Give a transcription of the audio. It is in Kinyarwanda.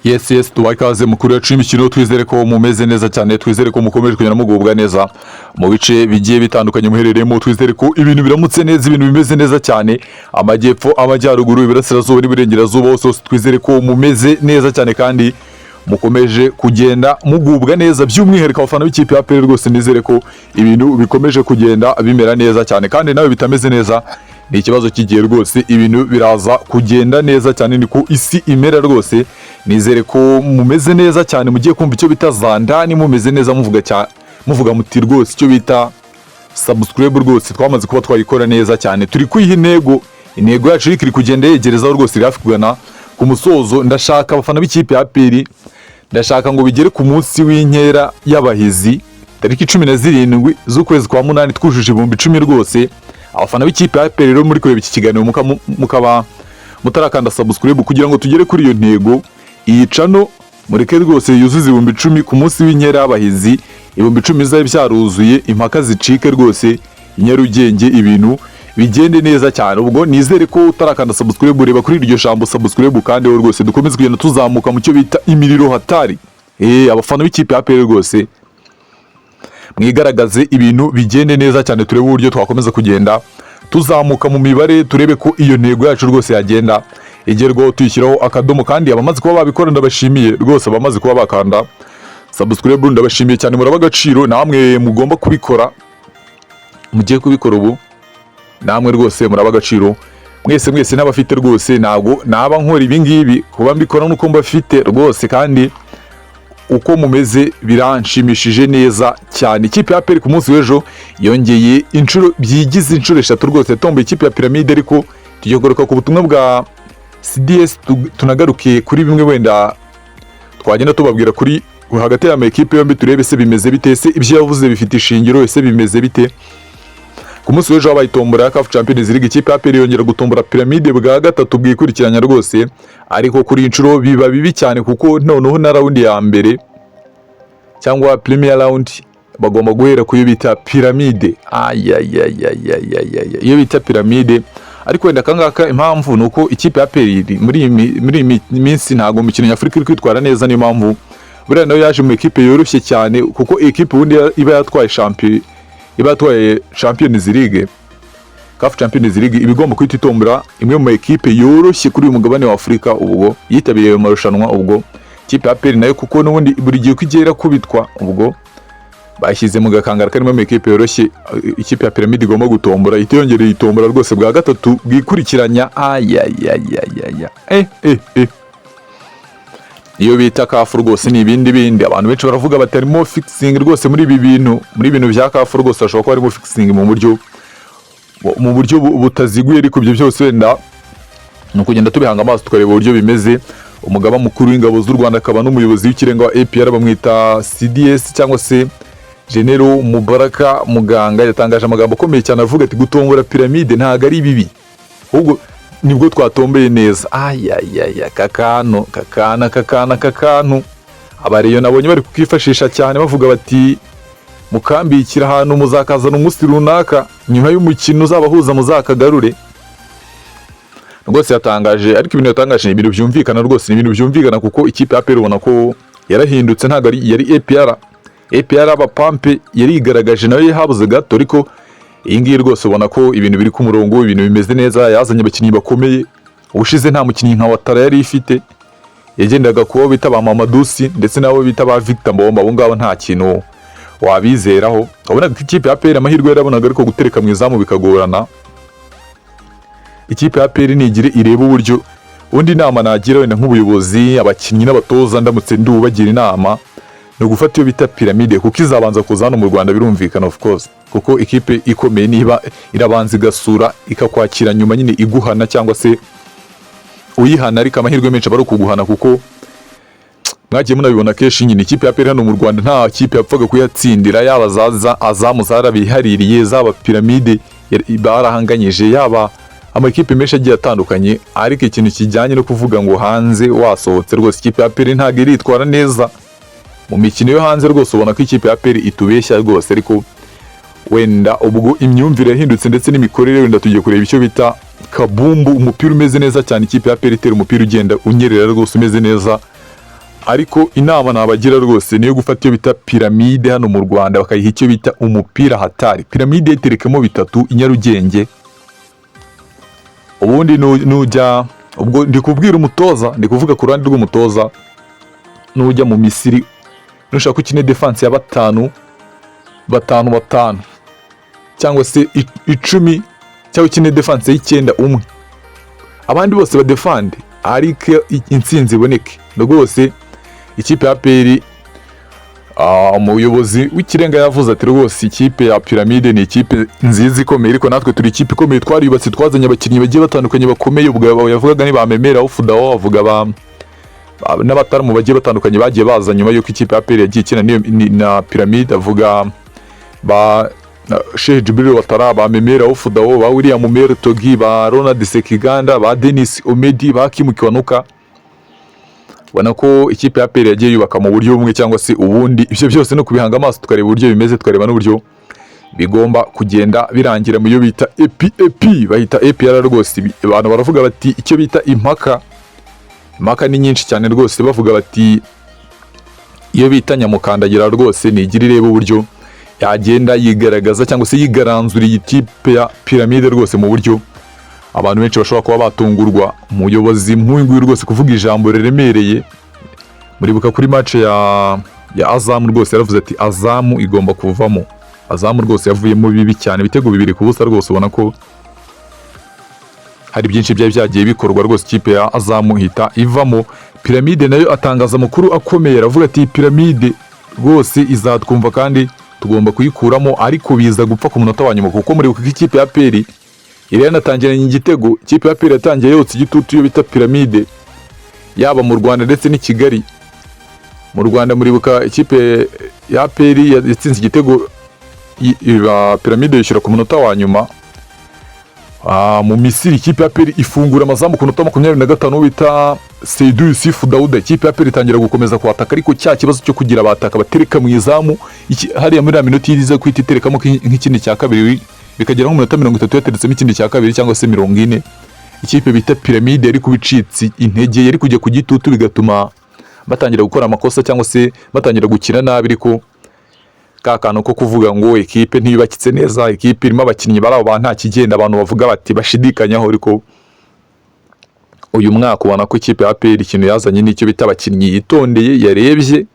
Yes tuwakaze mukuru yacu imikino twizere ko mumeze neza cyane twizere ko mukomeje kugenda mugubwa neza mu bice bigiye bitandukanye muherereyemo twizere ko ibintu biramutse neza ibintu bimeze neza cyane amajyepfo amajyaruguru iburasirazuba n'iburengerazuba hose twizere ko mumeze neza cyane kandi mukomeje kugenda mugubwa neza by'umwihariko abafana b'ikipe ya APR rwose nizere ko ibintu bikomeje kugenda bimera neza cyane kandi nawe bitameze neza ni ikibazo kigiye rwose ibintu biraza kugenda neza cyane niko isi imera rwose nizere ko mumeze neza cyane mugiye kumva icyo bita zandani mumeze neza muvuga muti rwose icyo bita subscribe rwose twamaze kuba twayikora neza cyane turi kwiha intego yacu iri kugenda yegerezaho rwose irafi kugana ku musozo ndashaka abafana b'ikipe ya APR ndashaka ngo bigere ku munsi w'inkera y'abahizi tariki 17 z'ukwezi kwa 8 twujuje 10,000 rwose abafana b'ikipe ya APR rero muri kureba iki kiganiro mukaba mutarakanda subscribe kugira ngo tugere kuri iyo ntego iyi channel mureke rwose yuzuze 10,000 ku munsi w'inkera y'abahizi 10,000 zabe byaruzuye impaka zicike rwose inyarugenge ibintu bigende neza cyane ubwo nizere ko utarakanda subscribe ureba kuri iryo jambo subscribe kandi wo rwose dukomeze kugenda tuzamuka mu cyo bita imiriro hatari abafana b'ikipe ya APR rwose mwigaragaze ibintu bigende neza cyane turebe uburyo twakomeza kugenda tuzamuka mu mibare turebe ko iyo ntego yacu rwose yagenda igerwaho tuyishyiraho akadomo kandi abamaze kuba babikora ndabashimiye rwose abamaze kuba bakanda subscribe ndabashimiye cyane muraba agaciro namwe mugomba kubikora mugiye kubikora ubu namwe rwose muraba agaciro mwese n'abafite rwose nago naba nkora ibi ngibi kuba mbikora nuko mbafite rwose kandi uko mumeze biranshimishije neza cyane ikipe ya APR ku munsi w'ejo yongeye inshuro byigize inshuro 3 rwose tombe ikipe ya Pyramide ariko tugiye kugaruka ku butumwa bwa CDS tunagarukiye kuri bimwe wenda twagenda tubabwira kuri hagati ya ekipe yombi turebe se bimeze bite se ibyo yavuze bifite ishingiro ese bimeze bite ku munsi w'ejo abayitombora ya CAF Champions League ikipe ya APR yongera gutombora Pyramide bwa gatatu bwikurikiranya rwose ariko kuri inshuro biba bibi cyane kuko noneho na round ya mbere cyangwa premier round bagomba guhera ku yo bita Pyramide iyo bita Pyramide ariko wenda kangaka impamvu nuko ikipe ya APR muri minsi ntago umukino nyafurika iri kwitwara neza niyo mpamvu buriya nayo yaje mu ekipe yoroshye cyane kuko ekipe ubundi iba yatwaye Champions League CAF Champions League ibigomba kwita itombora imwe mu ekipe yoroshye kuri uyu mugabane wa Afrika ubwo yitabiriye mu marushanwa ubwo ikipe ya APR nayo kuko n'ubundi buri gihe kugera kubitwa ubwo bashyize mu gakangara karimo mu ekipe yoroshye ikipe ya Pyramide igomba gutombora itiyongereye itombora rwose bwa gatatu bwikurikiranya iyo bita CAF rwose ni ibindi abantu benshi baravuga batarimo fixing rwose muri ibintu bya CAF rwose ashobora kuba arimo fixing mu buryo butaziguye ariko ibyo byose wenda no kugenda tubihanga amaso tukareba uburyo bimeze umugaba mukuru w'ingabo z'u Rwanda akaba n'umuyobozi w'ikirenga wa APR bamwita CDS cyangwa se General Mubaraka Muganga yatangaje amagambo akomeye cyane avuga ati gutombora Pyramide ntago ari bibi ahubwo nibwo twatombeye neza kakano abareyo nabonye bari kukifashisha cyane bavuga bati mukambikira ahantu muzakazana umunsi runaka nyuma y'umukino uzabahuza muzakagarure rwose yatangaje ariko ibintu yatangaje ibintu byumvikana rwose ibintu byumvikana kuko ikipe ya APR ubona ko yarahindutse ntago yari APR abapampe yarigaragaje nayo yahabuze gato ariko iyi ngiyi rwose ubona ko ibintu biri ku murongo ibintu bimeze neza yazanye abakinnyi bakomeye ubushize nta mukinnyi nka Watara yari ifite yagendaga kuba bita ba Mamadusi ndetse nabo bita ba Victor Mbomba abo ngabo nta kintu wabizeraho ubona ko ikipe ya APR amahirwe yarabonaga ariko gutereka mu izamu bikagorana ikipe ya APR nigire ireba uburyo undi inama nagira wenda nk'ubuyobozi abakinnyi n'abatoza ndamutse ndubagira inama no gufata iyo bita Pyramide kuko izabanza kuzana mu Rwanda birumvikana of course kuko ikipe ikomeye niba irabanza igasura ikakwakira nyuma nyine iguhana cyangwa se uyihana ariko amahirwe menshi bari kuguhana kuko mwagiye munabibona keshi nyine ikipe ya APR hano mu Rwanda nta kipe yapfaga kuyatsindira yaba azamu zarabihaririye zaba Pyramide barahanganyije yaba amakipe menshi agiye atandukanye ariko ikintu kijyanye no kuvuga ngo hanze wasohotse rwose ikipe ya APR ntago iritwara neza mu mikino yo hanze rwose ubona ko ikipe ya APR itubeshya rwose ariko wenda ubwo imyumvire yahindutse ndetse n'imikorere wenda tugiye kureba icyo bita kabumbu umupira umeze neza cyane ikipe ya APR itera umupira ugenda unyerera rwose umeze neza ariko inama nabagira rwose niyo gufata iyo bita piramide hano mu Rwanda bakayiha icyo bita umupira hatari. Piramide iterekemo bitatu i Nyarugenge, ubundi nujya ubwo ndi kubwira umutoza, ndi kuvuga ku ruhande rw'umutoza, nujya mu Misiri nushaka ukine defense ya batanu cyangwa se 10 cyangwa ukine defense y'9 umwe, abandi bose badefande ariko intsinzi iboneke. Rwose ikipe ya APR umuyobozi w'ikirenga yavuze ati rwose ikipe ya Piramide ni ikipe nziza ikomeye, ariko natwe turi ikipe ikomeye, twariyubatse, twazanye abakinnyi bagiye batandukanye bakomeye. Ubwo yavugaga ni bamemera ufudaho, avuga n'abataramu bagiye batandukanye bagiye baza nyuma y'uko ikipe ya APR yagiye ikina na Piramide, avuga ba Sheikh Jibril Watara, bamemera ufudaho, ba William Mer Togi, ba Ronald Sekiganda, ba Dennis Omedi, ba Kim Kiwanuka. Ubona ko ikipe ya APR yagiye yubaka mu buryo bumwe cyangwa se ubundi. Ibyo byose no kubihanga amaso tukareba uburyo bimeze, tukareba n'uburyo bigomba kugenda birangira mu yo bita EP bahita APR. Rwose abantu baravuga bati icyo bita impaka ni nyinshi cyane rwose, bavuga bati iyo bita nyamukandagira rwose nigira ireba uburyo yagenda yigaragaza cyangwa se yigaranzura iyi tipe ya Piramide rwose mu buryo abantu benshi bashobora kuba batungurwa. Umuyobozi nk'uyu rwose kuvuga ijambo riremereye, muribuka kuri match ya Azam rwose yaravuze ati Azam igomba kuvamo. Azam rwose yavuyemo bibi cyane, ibitego 2-0 rwose, ubona ko hari byinshi byagiye bikorwa rwose, ikipe ya Azam hita ivamo. Piramide nayo atangaza amakuru akomeye, aravuga ati Piramide rwose izatwumva kandi tugomba kuyikuramo, ariko biza gupfa ku munota wa nyuma, kuko muribuka ko ikipe ya APR iri yanatangiranye igitego. Ikipe ya APR yatangiye yotse igitutu yo bita Piramide, yaba mu Rwanda ndetse n'i Kigali. Mu Rwanda muribuka ikipe ya APR yatsinze igitego, Piramide yishyura ku munota wa nyuma. Mu Misiri ikipe ya APR ifungura amazamu ku munota 25 bita Seydou Youssef Daouda. Ikipe ya APR itangira gukomeza kwataka, ariko cya kibazo cyo kugira abataka batereka mu izamu hariya muri minota iriza kwita iterekamo nk'ikindi cya kabiri, bikagera nko mu minota 30 yateretsemo ikindi cya kabiri cyangwa se 40. Ikipe bita Piramide yari kubicitsi intege, yari kujya ku gitutu, bigatuma batangira gukora amakosa cyangwa se batangira gukina nabi. Ariko kakano ko kuvuga ngo ekipe ntiyubakitse neza, ekipe irimo abakinnyi bari abo nta kigenda, abantu bavuga bati bashidikanyaho. Ariko uyu mwaka ubona ko ikipe ya APR ikintu yazanye n'icyo bita abakinnyi yitondeye, yarebye